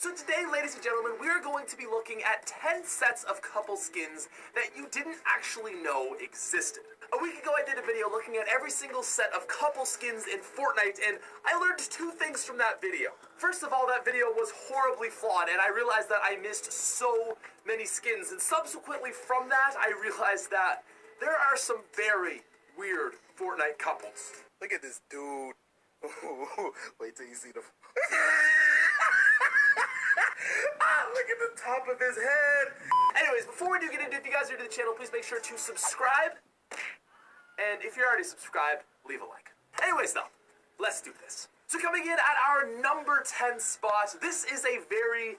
So today, ladies and gentlemen, we are going to be looking at 10 sets of couple skins that you didn't actually know existed. A week ago I did a video looking at every single set of couple skins in Fortnite, and I learned two things from that video. First of all, that video was horribly flawed, and I realized that I missed so many skins, and subsequently from that, I realized that there are some very weird Fortnite couples. Look at this dude. Wait till you see the... look at the top of his head. Anyways, before we do get into it, if you guys are new to the channel, please make sure to subscribe. And if you're already subscribed, leave a like. Anyways though, let's do this. So coming in at our number 10 spot, this is a very,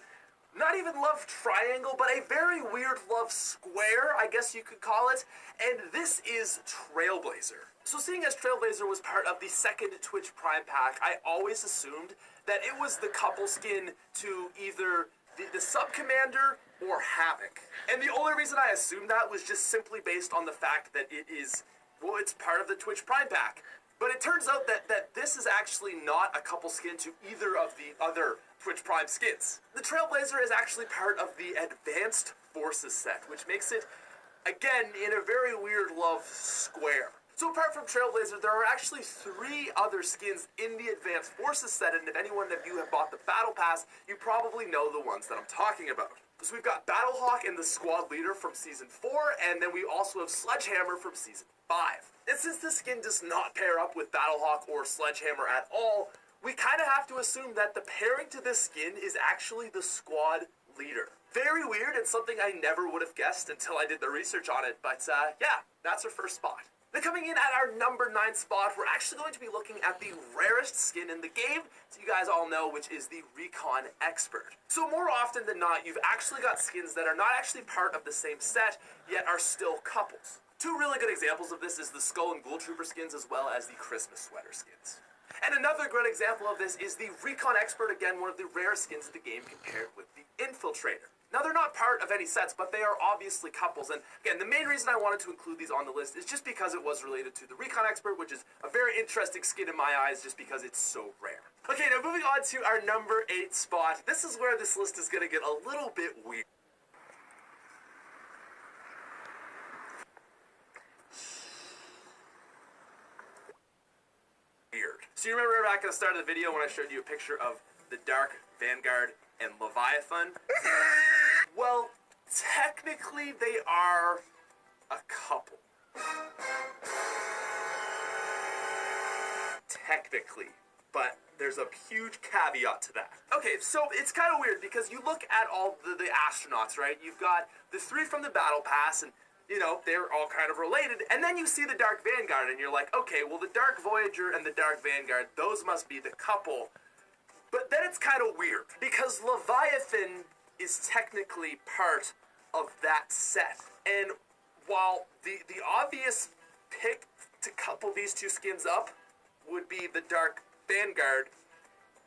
not even love triangle, but a very weird love square, I guess you could call it. And this is Trailblazer. So seeing as Trailblazer was part of the second Twitch Prime pack, I always assumed that it was the couple skin to either the sub-commander or Havoc. And the only reason I assumed that was just simply based on the fact that it is, well, it's part of the Twitch Prime pack. But it turns out that this is actually not a couple skin to either of the other Twitch Prime skins. The Trailblazer is actually part of the Advanced Forces set, which makes it, again, in a very weird love square. So apart from Trailblazer, there are actually 3 other skins in the Advanced Forces set, and if anyone of you have bought the Battle Pass, you probably know the ones that I'm talking about. So we've got Battlehawk and the Squad Leader from Season 4, and then we also have Sledgehammer from Season 5. And since this skin does not pair up with Battlehawk or Sledgehammer at all, we kind of have to assume that the pairing to this skin is actually the Squad Leader. Very weird, and something I never would have guessed until I did the research on it, but yeah, that's our first spot. Now coming in at our number 9 spot, we're actually going to be looking at the rarest skin in the game, so you guys all know, which is the Recon Expert. So more often than not, you've actually got skins that are not actually part of the same set, yet are still couples. 2 really good examples of this is the Skull and Ghoul Trooper skins, as well as the Christmas Sweater skins. And another great example of this is the Recon Expert, again, one of the rarest skins in the game compared with the Infiltrator. Now, they're not part of any sets, but they are obviously couples, and again, the main reason I wanted to include these on the list is just because it was related to the Recon Expert, which is a very interesting skin in my eyes, just because it's so rare. Okay, now moving on to our number 8 spot. This is where this list is going to get a little bit weird. So you remember back at the start of the video when I showed you a picture of the Dark Vanguard and Leviathan? Well, technically they are a couple. Technically. But there's a huge caveat to that. Okay, so it's kind of weird because you look at all the astronauts, right? You've got the 3 from the Battle Pass, and you know, they're all kind of related, and then you see the Dark Vanguard, and you're like, okay, well, the Dark Voyager and the Dark Vanguard, those must be the couple. But then it's kind of weird, because Leviathan is technically part of that set. And while the obvious pick to couple these 2 skins up would be the Dark Vanguard,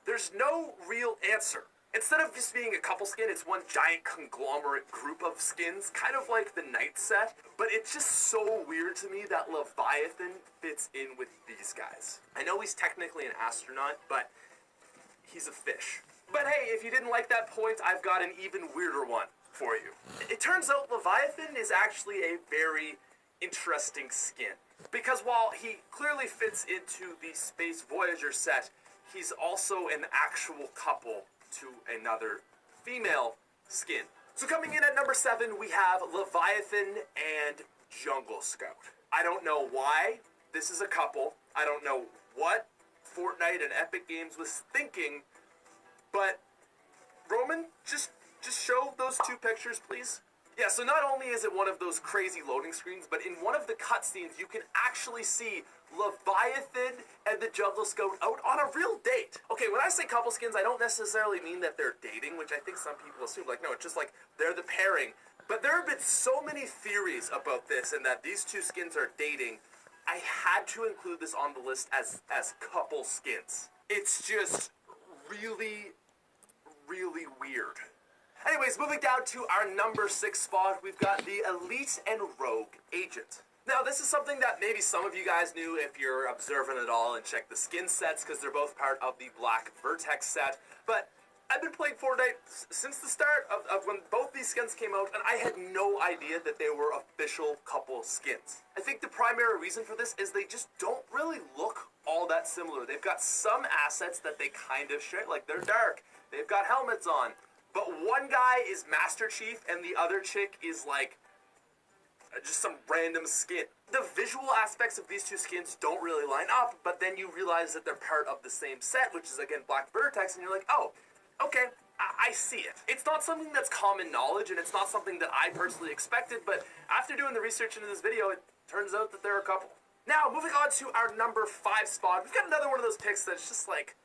there's no real answer. Instead of just being a couple skin, it's one giant conglomerate group of skins, kind of like the Knight set, but it's just so weird to me that Leviathan fits in with these guys. I know he's technically an astronaut, but he's a fish. But hey, if you didn't like that point, I've got an even weirder one for you. It turns out Leviathan is actually a very interesting skin, because while he clearly fits into the Space Voyager set, he's also an actual couple to another female skin. So coming in at number 7, we have Leviathan and Jungle Scout. I don't know why this is a couple. I don't know what Fortnite and Epic Games was thinking, but Roman, just show those 2 pictures, please. Yeah, so not only is it one of those crazy loading screens, but in one of the cutscenes, you can actually see Leviathan and the Jungle Scout out on a real date. Okay, when I say couple skins, I don't necessarily mean that they're dating, which I think some people assume. Like, no, it's just like they're the pairing. But there have been so many theories about this and that these 2 skins are dating, I had to include this on the list as couple skins. It's just really, really weird. Anyways, moving down to our number 6 spot, we've got the Elite and Rogue Agent. Now, this is something that maybe some of you guys knew if you're observant at all and check the skin sets, because they're both part of the Black Vertex set. But I've been playing Fortnite since the start of when both these skins came out, and I had no idea that they were official couple skins. I think the primary reason for this is they just don't really look all that similar. They've got some assets that they kind of share, like they're dark, they've got helmets on, but one guy is Master Chief and the other chick is like just some random skin. The visual aspects of these two skins don't really line up, but then you realize that they're part of the same set, which is again Black Vertex, and you're like, oh, okay, I see it. It's not something that's common knowledge, and it's not something that I personally expected, but after doing the research into this video, it turns out that there are a couple. Now, moving on to our number 5 spot, we've got another one of those picks that's just like,